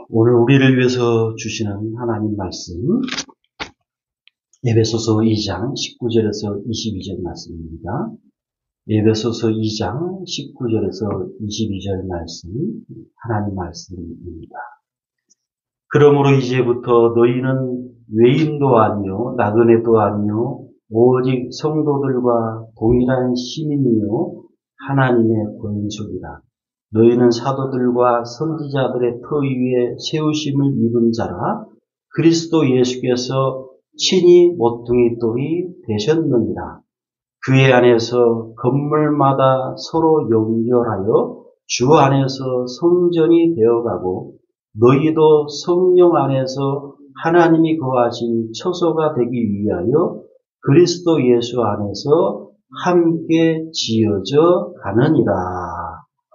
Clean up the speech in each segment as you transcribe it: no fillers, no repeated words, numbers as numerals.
오늘 우리를 위해서 주시는 하나님 말씀, 에베소서 2장 19절에서 22절 말씀입니다. 에베소서 2장 19절에서 22절 말씀, 하나님 말씀입니다. 그러므로 이제부터 너희는 외인도 아니요 나그네도 아니요 오직 성도들과 동일한 시민이요 하나님의 권속이라. 너희는 사도들과 선지자들의 터 위에 세우심을 입은 자라. 그리스도 예수께서 친히 모퉁이 돌이 되셨느니라. 그의 안에서 건물마다 서로 연결하여 주 안에서 성전이 되어가고 너희도 성령 안에서 하나님이 거하신 처소가 되기 위하여 그리스도 예수 안에서 함께 지어져 가느니라.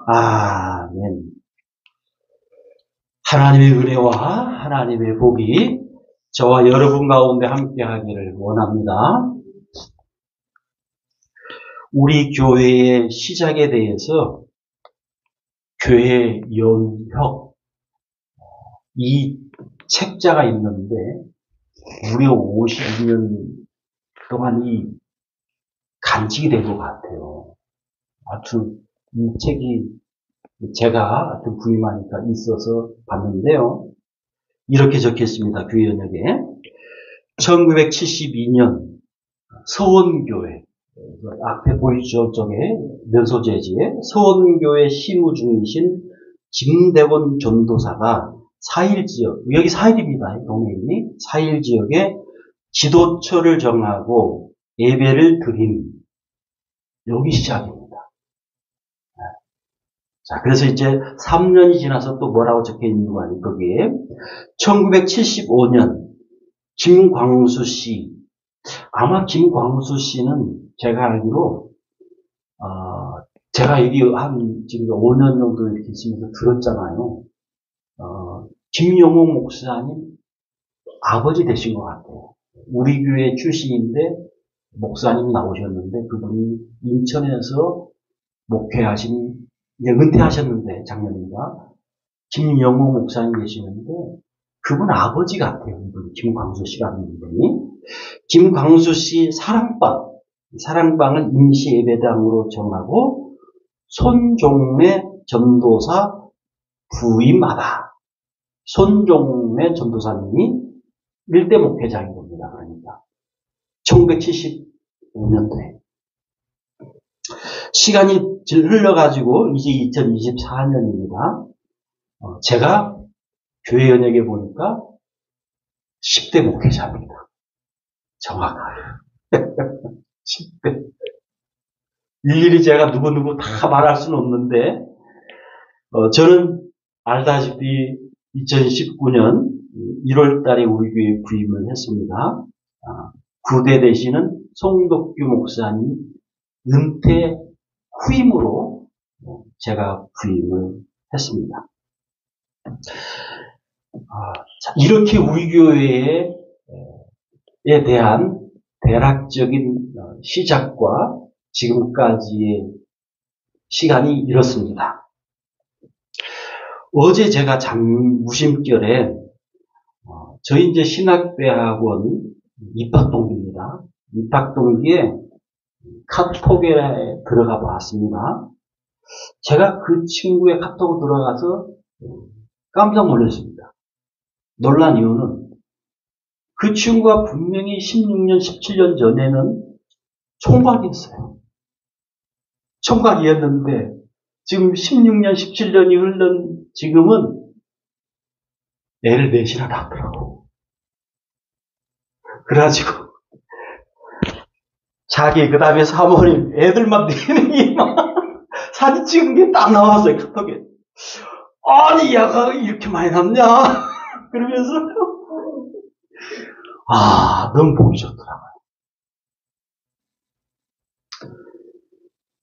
아멘. 하나님의 은혜와 하나님의 복이 저와 여러분 가운데 함께 하기를 원합니다. 우리 교회의 시작에 대해서 교회 연혁 이 책자가 있는데 무려 52년 동안 이 간직이 된 것 같아요. 하여튼 이 책이 제가 하여튼 구입하니까 있어서 봤는데요. 이렇게 적혀 있습니다. 교회 연혁에 1972년 서원교회 앞에 보이죠? 저쪽에 면소재지에 서원교회 시무 중이신 김대원 전도사가 4일 지역, 여기 4일입니다. 동네이 4일 지역에 지도처를 정하고 예배를 드린 여기 시작입니다. 자, 그래서 이제 3년이 지나서 또 뭐라고 적혀 있는 거 아니에요? 거기에 1975년 김광수 씨, 아마 김광수 씨는 제가 알기로 제가 여기 한 지금 5년 정도 이렇게 있으면서 들었잖아요. 김용옥 목사님 아버지 되신 것 같아요. 우리 교회 출신인데 목사님 나오셨는데 그분이 인천에서 목회하신 이제 은퇴하셨는데 작년인가 김용옥 목사님 계시는데 그분 아버지 같아요. 이분 김광수 씨라는 분이 김광수 씨 사랑방을 임시 예배당으로 정하고 손종래 전도사 부임하다. 손종래 전도사님이 일대 목회장인 겁니다. 그러니까 1975년도에 시간이 흘러가지고 이제 2024년입니다. 제가 교회 연역에 보니까 10대 목회자입니다. 정확하게 10대. 일일이 제가 누구누구 다 말할 수는 없는데 저는 알다시피 2019년 1월 달에 우리 교회에 부임을 했습니다. 구대 되시는 송덕규 목사님 은퇴 후임으로 제가 부임을 했습니다. 이렇게 우리 교회에 대한 대략적인 시작과 지금까지의 시간이 이렇습니다. 어제 제가 무심결에 저희 이제 신학대학원 입학동기입니다. 입학동기에 카톡에 들어가 봤습니다. 제가 그 친구의 카톡으로 들어가서 깜짝 놀랐습니다. 놀란 이유는 그 친구가 분명히 16년, 17년 전에는 총각이었어요. 총각이었는데 지금 16년, 17년이 흐른 지금은 애를 넷이나 낳더라고. 그래가지고 자기 그 다음에 사모님 애들만 4명이 사진 찍은 게 딱 나왔어요. 카톡에. 아니 야가 이렇게 많이 남냐 그러면서 너무 보기 좋더라고요.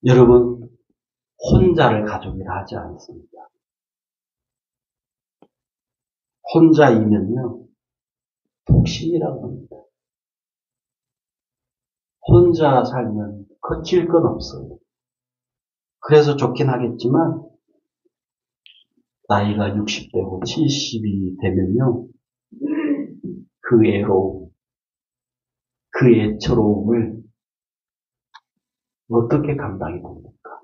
여러분 혼자를 가족이라 하지 않습니다. 혼자이면요 독신이라고 합니다. 혼자 살면 거칠 건 없어요. 그래서 좋긴 하겠지만 나이가 60대고 70이 되면요, 그 애로움, 그 애처로움을 어떻게 감당이 됩니까?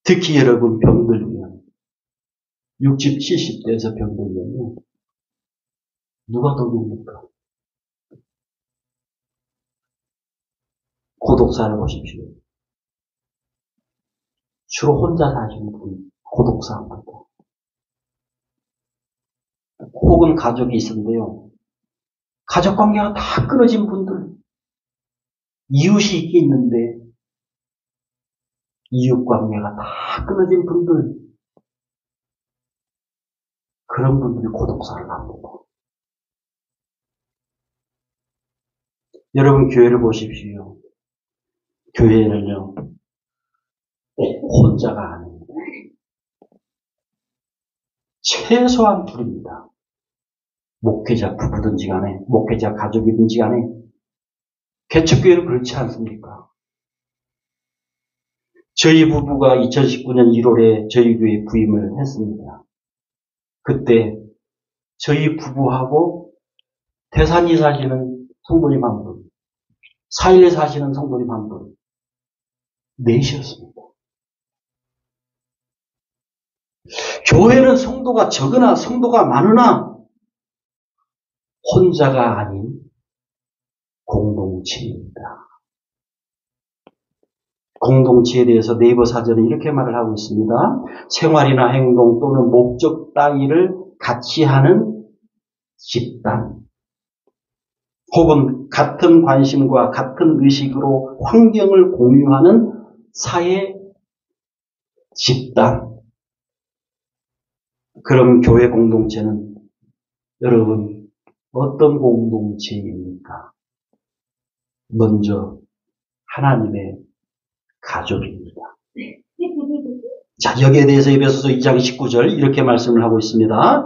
특히 여러분 병들면, 60, 70대에서 병들면요, 누가 돕니까? 고독사를 보십시오. 주로 혼자 사시는 분, 고독사입니다. 혹은 가족이 있는데요. 가족 관계가 다 끊어진 분들, 이웃이 있긴 있는데, 이웃 관계가 다 끊어진 분들, 그런 분들이 고독사를 합니다. 여러분, 교회를 보십시오. 교회는요, 혼자가 아닙니다. 최소한 둘입니다. 목회자 부부든지 간에, 목회자 가족이든지 간에, 개척교회는 그렇지 않습니까? 저희 부부가 2019년 1월에 저희 교회에 부임을 했습니다. 그때 저희 부부하고 대산이 사시는 성도님 한 분, 사일에 사시는 성도님 한 분, 넷이었습니다. 교회는 성도가 적으나 성도가 많으나 혼자가 아닌 공동체입니다. 공동체에 대해서 네이버 사전은 이렇게 말을 하고 있습니다. 생활이나 행동 또는 목적 따위를 같이 하는 집단, 혹은 같은 관심과 같은 의식으로 환경을 공유하는 사회 집단. 그럼 교회 공동체는 여러분 어떤 공동체입니까? 먼저 하나님의 가족입니다. 자, 여기에 대해서 에베소서 2장 19절 이렇게 말씀을 하고 있습니다.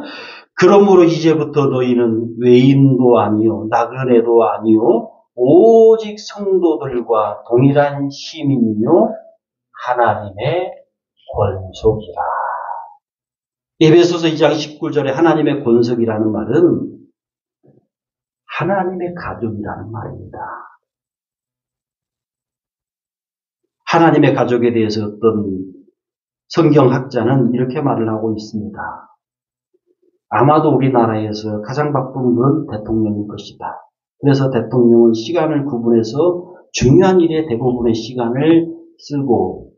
그러므로 이제부터 너희는 외인도 아니요 나그네도 아니요 오직 성도들과 동일한 시민이요 하나님의 권속이라. 에베소서 2장 19절에 하나님의 권속이라는 말은 하나님의 가족이라는 말입니다. 하나님의 가족에 대해서 어떤 성경학자는 이렇게 말을 하고 있습니다. 아마도 우리나라에서 가장 바쁜 건 대통령일 것이다. 그래서 대통령은 시간을 구분해서 중요한 일에 대부분의 시간을 쓰고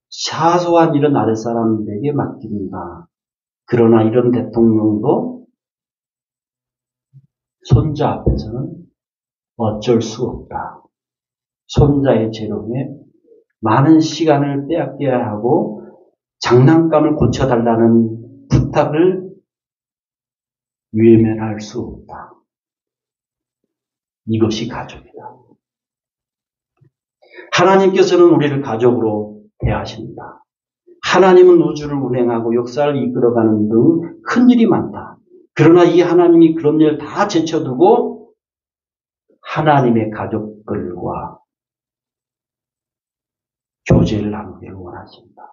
사소한 일은 아랫사람들에게 맡깁니다. 그러나 이런 대통령도 손자 앞에서는 어쩔 수 없다. 손자의 재롱에 많은 시간을 빼앗겨야 하고 장난감을 고쳐달라는 부탁을 외면할 수 없다. 이것이 가족이다. 하나님께서는 우리를 가족으로 대하십니다. 하나님은 우주를 운행하고 역사를 이끌어가는 등 큰 일이 많다. 그러나 이 하나님이 그런 일 다 제쳐두고 하나님의 가족들과 교제를 나누기를 원하십니다.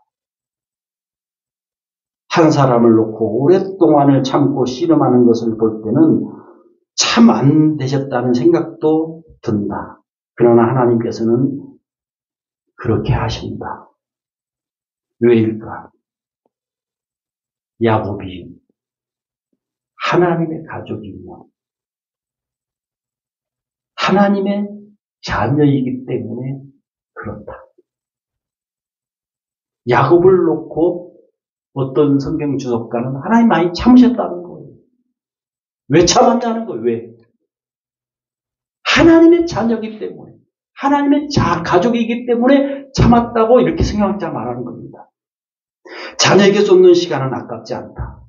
한 사람을 놓고 오랫동안을 참고 씨름하는 것을 볼 때는 참 안 되셨다는 생각도 든다. 그러나 하나님께서는 그렇게 하신다. 왜일까? 야곱이 하나님의 가족이며 하나님의 자녀이기 때문에 그렇다. 야곱을 놓고 어떤 성경 주석가는 하나님 많이 참으셨다는 거예요. 왜 참았냐는 거예요. 왜? 하나님의 자녀이기 때문에, 하나님의 가족이기 때문에 참았다고 이렇게 성경학자 말하는 겁니다. 자녀에게 쏟는 시간은 아깝지 않다.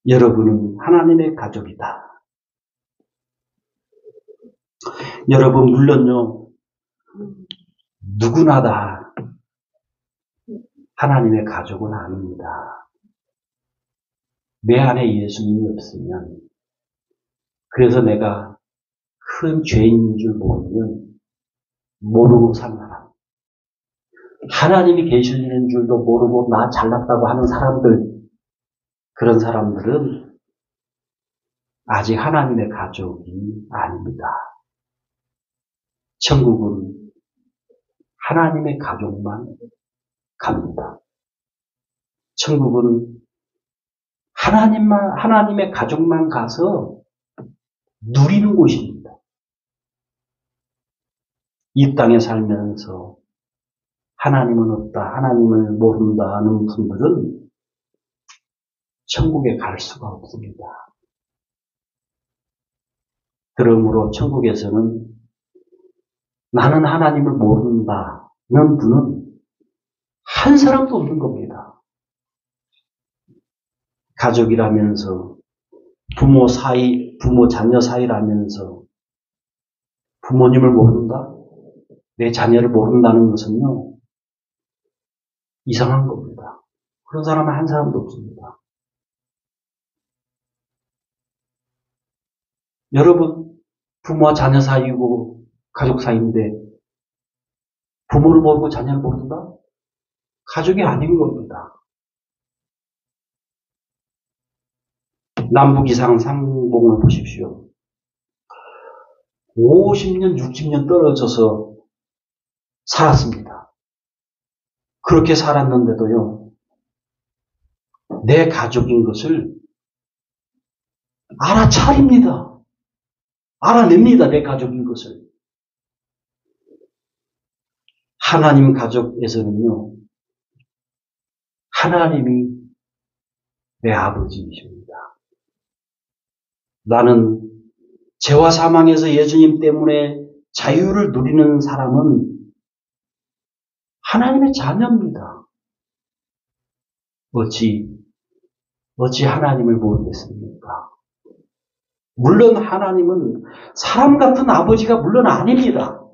여러분은 하나님의 가족이다. 여러분 물론요, 누구나 다 하나님의 가족은 아닙니다. 내 안에 예수님이 없으면, 그래서 내가 큰 죄인인 줄 모르면 모르고 산 사람. 하나님이 계시는 줄도 모르고 나 잘났다고 하는 사람들, 그런 사람들은 아직 하나님의 가족이 아닙니다. 천국은 하나님의 가족만 갑니다. 천국은 하나님의 가족만 가서 누리는 곳입니다. 이 땅에 살면서 하나님은 없다, 하나님을 모른다 하는 분들은 천국에 갈 수가 없습니다. 그러므로 천국에서는 나는 하나님을 모른다는 분은 한 사람도 없는 겁니다. 가족이라면서 부모 자녀 사이라면서 부모님을 모른다? 내 자녀를 모른다는 것은요, 이상한 겁니다. 그런 사람은 한 사람도 없습니다. 여러분, 부모와 자녀 사이고 가족 사이인데 부모를 모르고 자녀를 모른다? 가족이 아닌 겁니다. 남북 이상 상봉을 보십시오. 50년, 60년 떨어져서 살았습니다. 그렇게 살았는데도요, 내 가족인 것을 알아차립니다. 알아냅니다. 내 가족인 것을. 하나님 가족에서는요, 하나님이 내 아버지이십니다. 나는 죄와 사망에서 예수님 때문에 자유를 누리는 사람은 하나님의 자녀입니다. 어찌 하나님을 모르겠습니까? 물론 하나님은 사람 같은 아버지가 물론 아닙니다.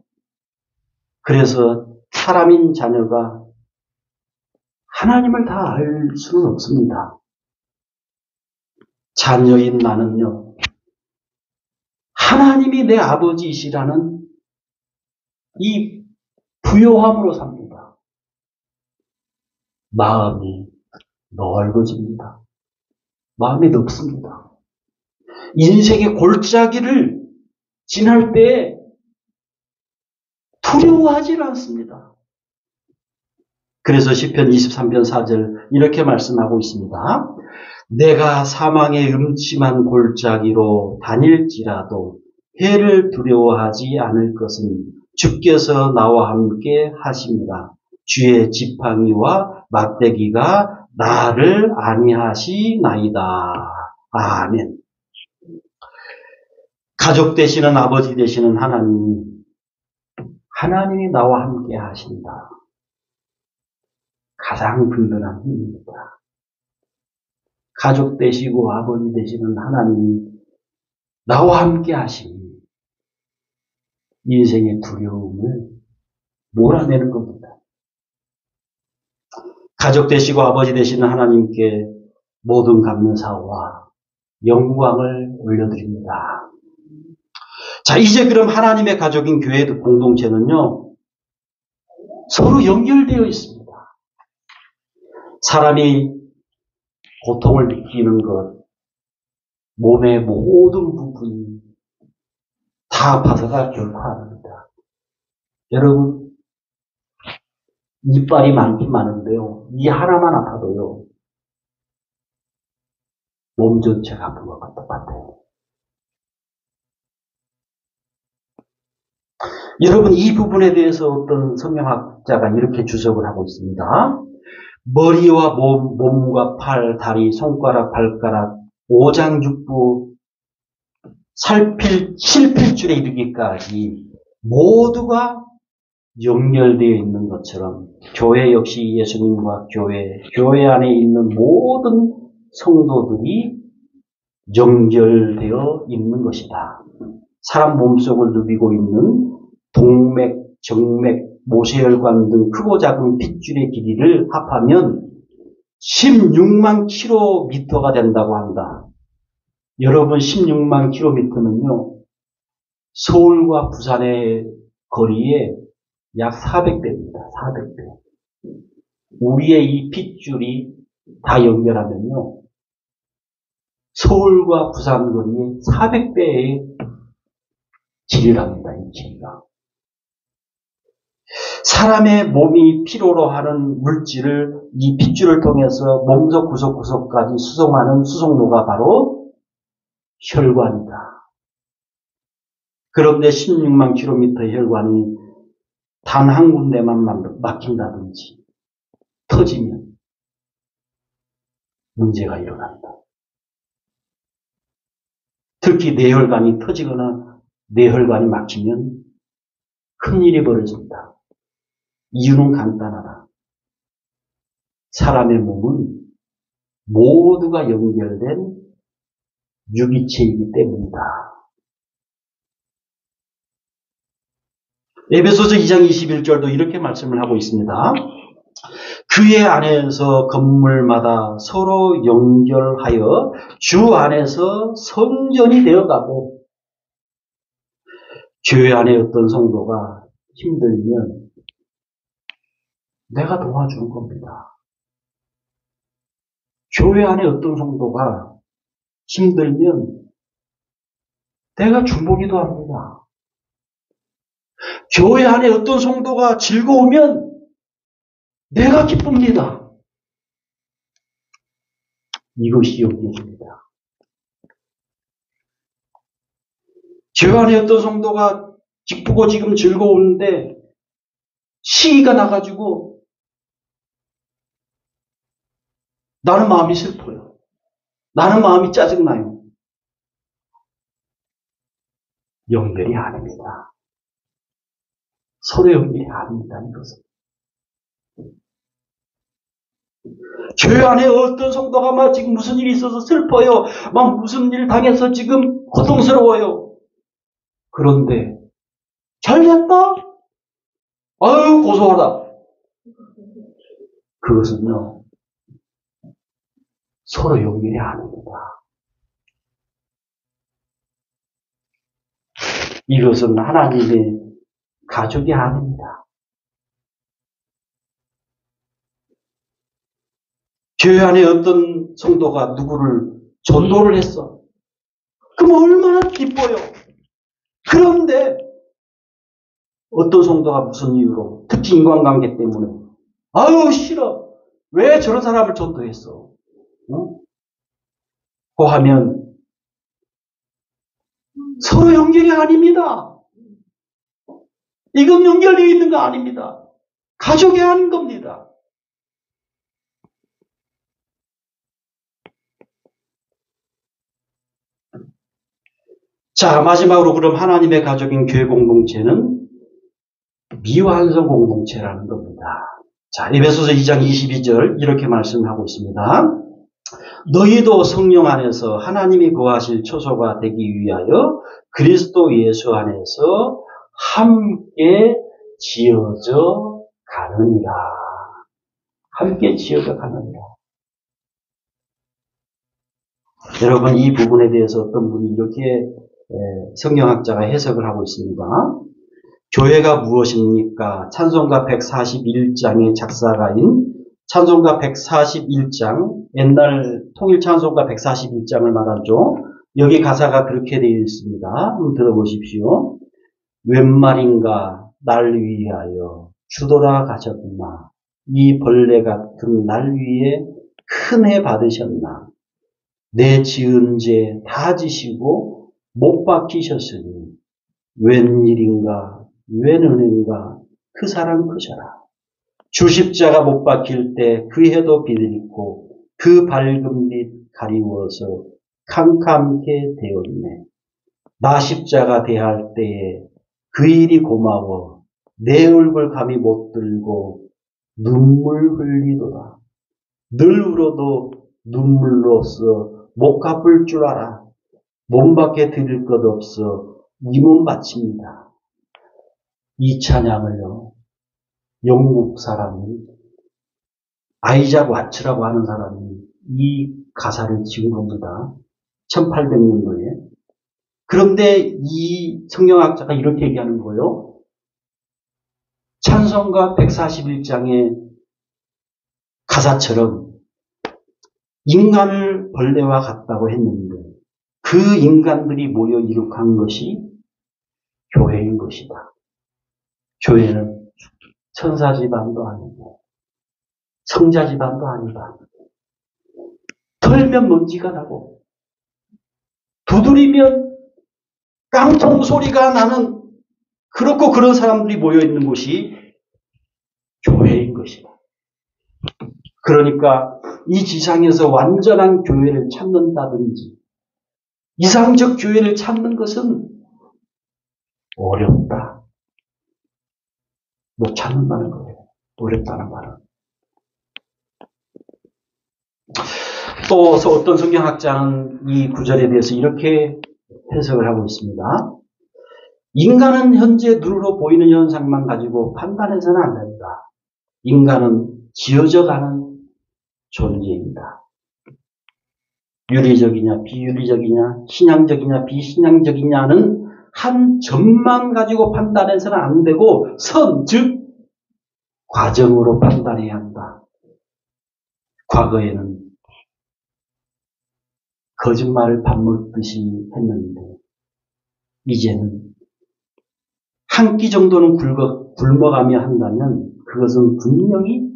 그래서 사람인 자녀가 하나님을 다 알 수는 없습니다. 자녀인 나는요, 하나님이 내 아버지이시라는 이 부요함으로 삽니다. 마음이 넓어집니다. 마음이 넓습니다. 인생의 골짜기를 지날 때 두려워하지 않습니다. 그래서 시편 23편 4절 이렇게 말씀하고 있습니다. 내가 사망의 음침한 골짜기로 다닐지라도 해를 두려워하지 않을 것은 주께서 나와 함께 하심이라. 주의 지팡이와 막대기가 나를 안위하시나이다. 아멘. 가족 되시는 아버지 되시는 하나님이 나와 함께 하신다. 가장 든든한 힘입니다. 가족 되시고 아버지 되시는 하나님이 나와 함께 하시니 인생의 두려움을 몰아내는 겁니다. 가족 되시고 아버지 되시는 하나님께 모든 감사와 영광을 올려드립니다. 자, 이제 그럼 하나님의 가족인 교회 공동체는요, 서로 연결되어 있습니다. 사람이 고통을 느끼는 것, 몸의 모든 부분이 다 아파서가 결코 아닙니다. 여러분, 이빨이 많긴 많은데요, 이 하나만 아파도요, 몸 전체가 아픈 것과 똑같아요. 여러분, 이 부분에 대해서 어떤 성경학자가 이렇게 주석을 하고 있습니다. 머리와 몸과 팔, 다리, 손가락, 발가락, 오장육부, 실필줄에 이르기까지 모두가 연결되어 있는 것처럼 교회 역시 예수님과 교회 안에 있는 모든 성도들이 연결되어 있는 것이다. 사람 몸속을 누비고 있는 동맥, 정맥, 모세혈관 등 크고 작은 핏줄의 길이를 합하면 16만 킬로미터가 된다고 한다. 여러분, 16만 킬로미터는요, 서울과 부산의 거리에 약 400배입니다. 400배. 우리의 이 핏줄이 다 연결하면요. 서울과 부산 거리의 400배의 질이랍니다. 이 길이가. 사람의 몸이 필요로 하는 물질을 이 핏줄을 통해서 몸속 구석구석까지 수송하는 수송로가 바로 혈관이다. 그런데 16만 킬로미터 혈관이 단 한 군데만 막힌다든지 터지면 문제가 일어난다. 특히 뇌혈관이 터지거나 뇌혈관이 막히면 큰일이 벌어진다. 이유는 간단하다. 사람의 몸은 모두가 연결된 유기체이기 때문이다. 에베소서 2장 21절도 이렇게 말씀을 하고 있습니다. 그의 안에서 건물마다 서로 연결하여 주 안에서 성전이 되어가고, 교회 안에 어떤 성도가 힘들면 내가 도와주는 겁니다. 교회 안에 어떤 성도가 힘들면 내가 중보기도 합니다. 교회 안에 어떤 성도가 즐거우면 내가 기쁩니다. 이것이 연결입니다. 교회 안에 어떤 성도가 기쁘고 지금 즐거운데 시기가 나가지고 나는 마음이 슬퍼요. 나는 마음이 짜증나요. 연결이 아닙니다. 서로 연결이 아닙니다. 이것은. 교회 안에 어떤 성도가 막 지금 무슨 일이 있어서 슬퍼요. 막 무슨 일 당해서 지금 고통스러워요. 그런데 잘 됐다? 아유 고소하다. 그것은요. 서로 연결이 아닙니다. 이것은 하나님의 가족이 아닙니다. 교회 안에 어떤 성도가 누구를 전도를 했어. 그럼 얼마나 기뻐요. 그런데 어떤 성도가 무슨 이유로, 특히 인간관계 때문에 아유 싫어. 왜 저런 사람을 전도했어? 어? 그 하면 서로 연결이 아닙니다. 이건 연결되어 있는 거 아닙니다. 가족이 아닌 겁니다. 자, 마지막으로 그럼 하나님의 가족인 교회 공동체는 미완성 공동체라는 겁니다. 자, 에베소서 2장 22절 이렇게 말씀하고 있습니다. 너희도 성령 안에서 하나님이 거하실 초소가 되기 위하여 그리스도 예수 안에서 함께 지어져 가느니라. 함께 지어져 가느니라. 여러분, 이 부분에 대해서 어떤 분이 이렇게 성경학자가 해석을 하고 있습니다. 교회가 무엇입니까? 찬송가 141장의 작사가인 찬송가 141장, 옛날 통일 찬송가 141장을 말하죠. 여기 가사가 그렇게 되어 있습니다. 한번 들어보십시오. 웬 말인가 날 위하여 주돌아 가셨나. 이 벌레 같은 날 위에 큰 해 받으셨나. 내 지은 죄 다 지시고 못 박히셨으니 웬일인가 웬 은혜인가 그 사랑 크셔라. 주 십자가 못 박힐 때 그 해도 비들고 그 밝은 빛 가리워서 캄캄케 되었네. 나 십자가 대할 때에 그 일이 고마워 내 얼굴 감히 못 들고 눈물 흘리도다. 늘 울어도 눈물로써 못 갚을 줄 알아. 몸밖에 드릴 것 없어 이 몸 바칩니다. 이 찬양을요. 영국 사람이 아이작 와츠라고 하는 사람이 이 가사를 지은 겁니다. 1800년도에. 그런데 이 성경학자가 이렇게 얘기하는 거예요. 찬송가 141장에 가사처럼 인간을 벌레와 같다고 했는데 그 인간들이 모여 이룩한 것이 교회인 것이다. 교회는 천사 집안도 아니고 성자 집안도 아니다. 털면 먼지가 나고 두드리면 깡통 소리가 나는 그렇고 그런 사람들이 모여 있는 곳이 교회인 것이다. 그러니까 이 지상에서 완전한 교회를 찾는다든지 이상적 교회를 찾는 것은 어렵다. 못 찾는다는 거예요. 어렵다는 말은. 또 어떤 성경학자는 이 구절에 대해서 이렇게 해석을 하고 있습니다. 인간은 현재 눈으로 보이는 현상만 가지고 판단해서는 안 된다. 인간은 지어져가는 존재입니다. 윤리적이냐 비윤리적이냐 신앙적이냐 비신앙적이냐는 한 점만 가지고 판단해서는 안 되고 즉 과정으로 판단해야 한다. 과거에는 거짓말을 밥 먹듯이 했는데 이제는 한 끼 정도는 굶어가며 한다면 그것은 분명히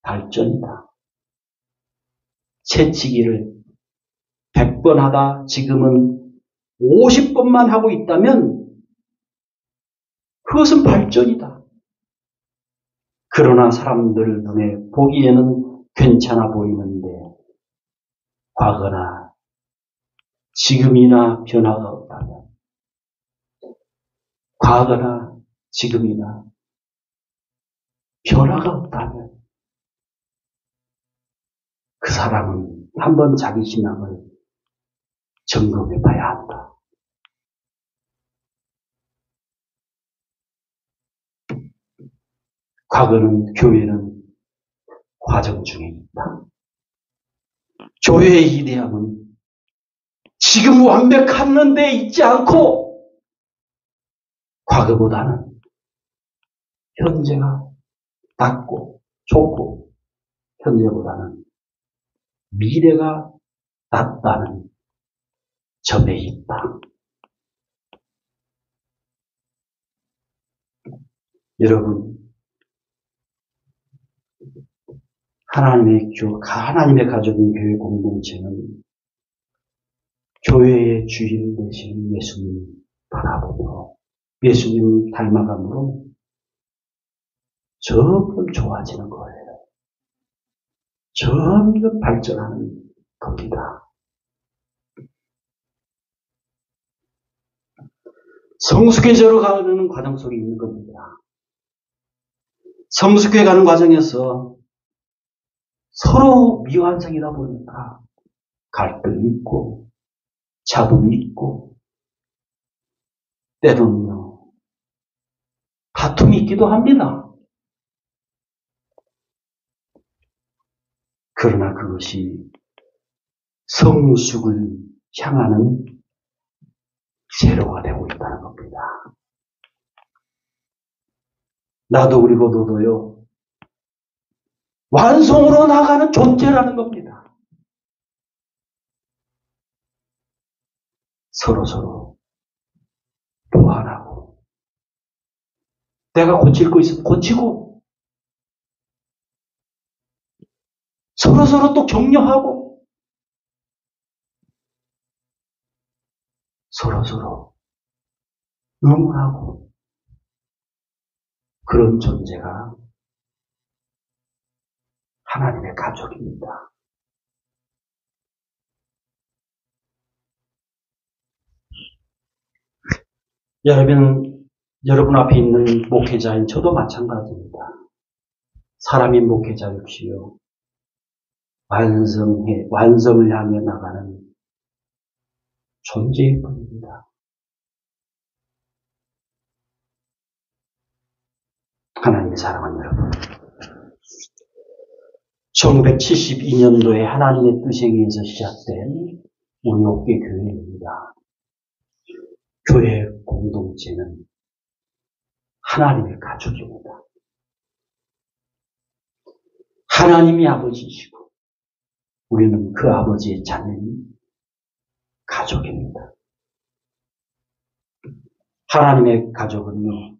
발전이다. 채치기를 100번 하다 지금은 50번만 하고 있다면 그것은 발전이다. 그러나 사람들 눈에 보기에는 괜찮아 보이는데 과거나 지금이나 변화가 없다면 과거나 지금이나 변화가 없다면 그 사람은 한번 자기 신앙을 점검해 봐야 한다. 과거는 교회는 과정 중에 있다. 교회의 이대함은 지금 완벽한 데 있지 않고 과거보다는 현재가 낫고 좋고 현재보다는 미래가 낫다는 점에 있다. 여러분, 하나님의 가족인 교회 공동체는 교회의 주인 되신 예수님 바라보며 예수님 닮아감으로 점점 좋아지는 거예요. 점점 발전하는 겁니다. 성숙해져러 가는 과정 속에 있는 겁니다. 성숙해 가는 과정에서 서로 미완성이다 보니까 갈등이 있고 잡음이 있고 때로는요 다툼이 있기도 합니다. 그러나 그것이 성숙을 향하는 제로가 되고 있다는 겁니다. 나도 그리고 너도요 완성으로 나가는 존재라는 겁니다. 서로 보완하고 내가 고칠 거 있으면 고치고 서로 또 격려하고 서로 응원하고 그런 존재가 하나님의 가족입니다. 여러분 앞에 있는 목회자인 저도 마찬가지입니다. 사람인 목회자 역시요. 완성을 향해 나가는 존재일 뿐입니다. 하나님의 사랑하는 여러분. 1972년도에 하나님의 뜻에 의해서 시작된 우리 옥계 교회입니다. 교회 공동체는 하나님의 가족입니다. 하나님이 아버지이시고 우리는 그 아버지의 자녀인 가족입니다. 하나님의 가족은요,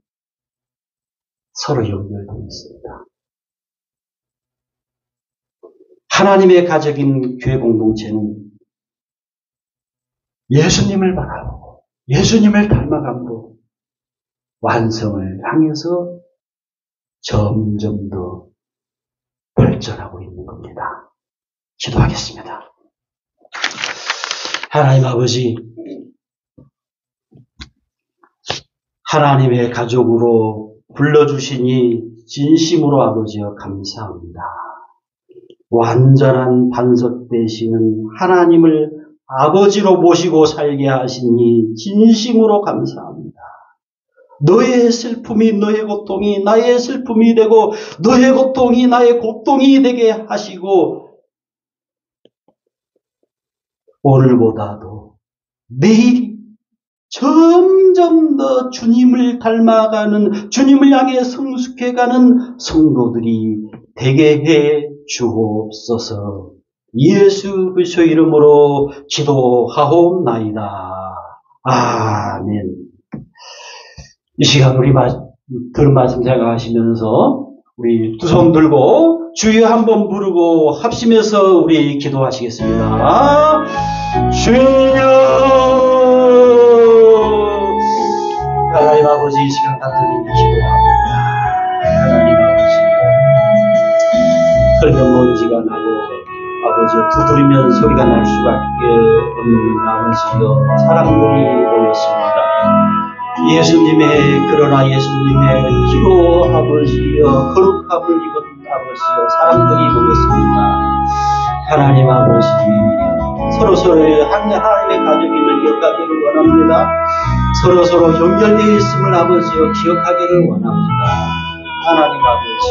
서로 연결되어 있습니다. 하나님의 가족인 교회 공동체는 예수님을 바라보고 예수님을 닮아감으로 완성을 향해서 점점 더 발전하고 있는 겁니다. 기도하겠습니다. 하나님 아버지, 하나님의 가족으로 불러주시니 진심으로 아버지여 감사합니다. 완전한 반석 되시는 하나님을 아버지로 모시고 살게 하시니 진심으로 감사합니다. 너의 슬픔이 너의 고통이 나의 슬픔이 되고 너의 고통이 나의 고통이 되게 하시고 오늘보다도 내일이 점점 더 주님을 닮아가는, 주님을 향해 성숙해가는 성도들이 되게 해 주옵소서. 예수 그리스도의 이름으로 기도하옵나이다. 아멘. 이 시간 우리 들은 말씀 생각하시면서 우리 두 손 들고 주여 한번 부르고 합심해서 우리 기도하시겠습니다. 주여. 하나님 아버지, 이 시간 간절히 기도합니다. 하나님 아버지, 흙은 먼지가 나고 아버지 두드리면 소리가 날 수밖에 없는 아버지여, 사람들이 모였습니다. 예수님의, 그러나 예수님의 피로 아버지여 거룩함을 입은 아버지여 사람들이 모였습니다. 하나님 아버지, 서로서로의 하나님의 가족임을 기억하기를 원합니다. 서로서로 연결되어 있음을 아버지여 기억하기를 원합니다. 하나님 아버지,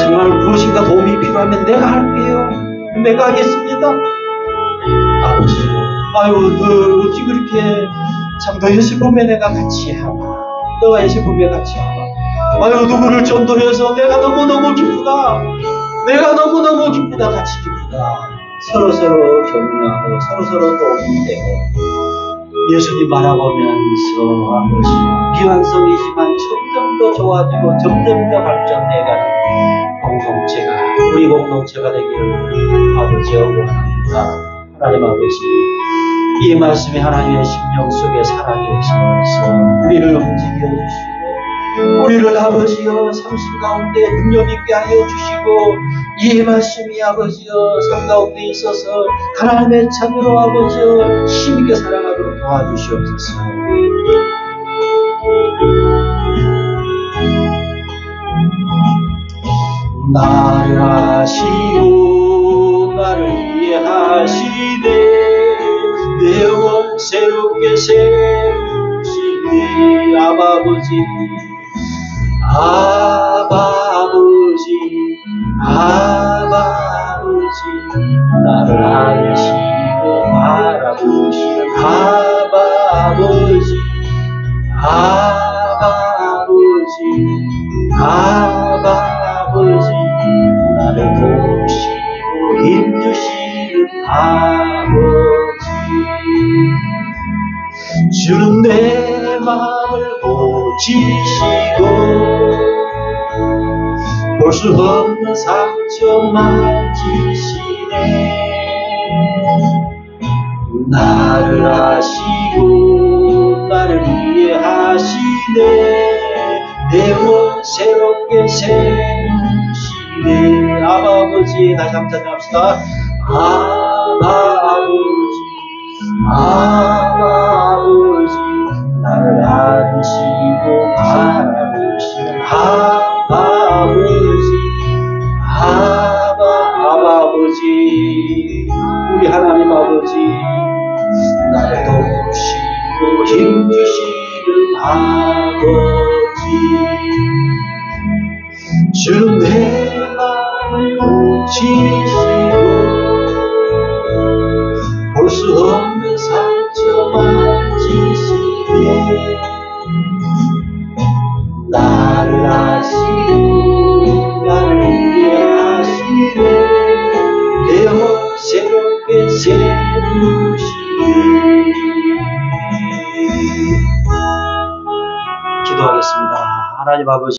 정말 무엇인가 도움이 필요하면 내가 할게요. 내가 하겠습니다. 아버지, 너 어찌 그렇게 참 너의 슬픔에 내가 같이 하나, 너의 슬픔에 같이 하나, 누구를 전도해서 내가 너무너무 기쁘다, 내가 너무너무 기쁘다, 같이 기쁘다. 서로서로 격려하고 서로서로 도움이 되고 예수님 바라보면서 아버지, 미완성이지만 점점 더 좋아지고 점점 더 발전돼가는 공동체가, 우리 공동체가 되기를 아버지 원합니다. 하나님 아버지, 이 말씀이 하나님의 심령 속에 살아계시면서 우리를 움직여 주시고 우리를 아버지여 삶 가운데 능력 있게 하여 주시고, 이 말씀이 아버지여 삶 가운데 있어서 하나님의 자녀로 아버지여 힘있게 살아가도록 도와주시옵소서. 나를 아시고 나를 이해하시네, 내 영혼 새롭게 세우시네. 아버지, 아버지, 아버지, 나를 아시고 바라보시는 아버지, 아버지, 아버지, 나를 도우시고 힘주시는 아버지, 주는 내 마음을 고치시고 볼 수 없는 상처 만지시네. 나를 아시고 나를 이해하시네, 내 영혼 새롭게 세우시네. 아버지, 다시 한번 찬양합시다. 아버지, 아버지, 나를 아시고 바라보시는 아버지, 아버지, 우리 하나님 아버지, 나를 도우시고 힘주시는 아버지, 주는 내 마음을 고치시고 볼 수 없는 상처 만지시네. 나를 아시고 나를 이해하시고 기도하겠습니다. 하나님 아버지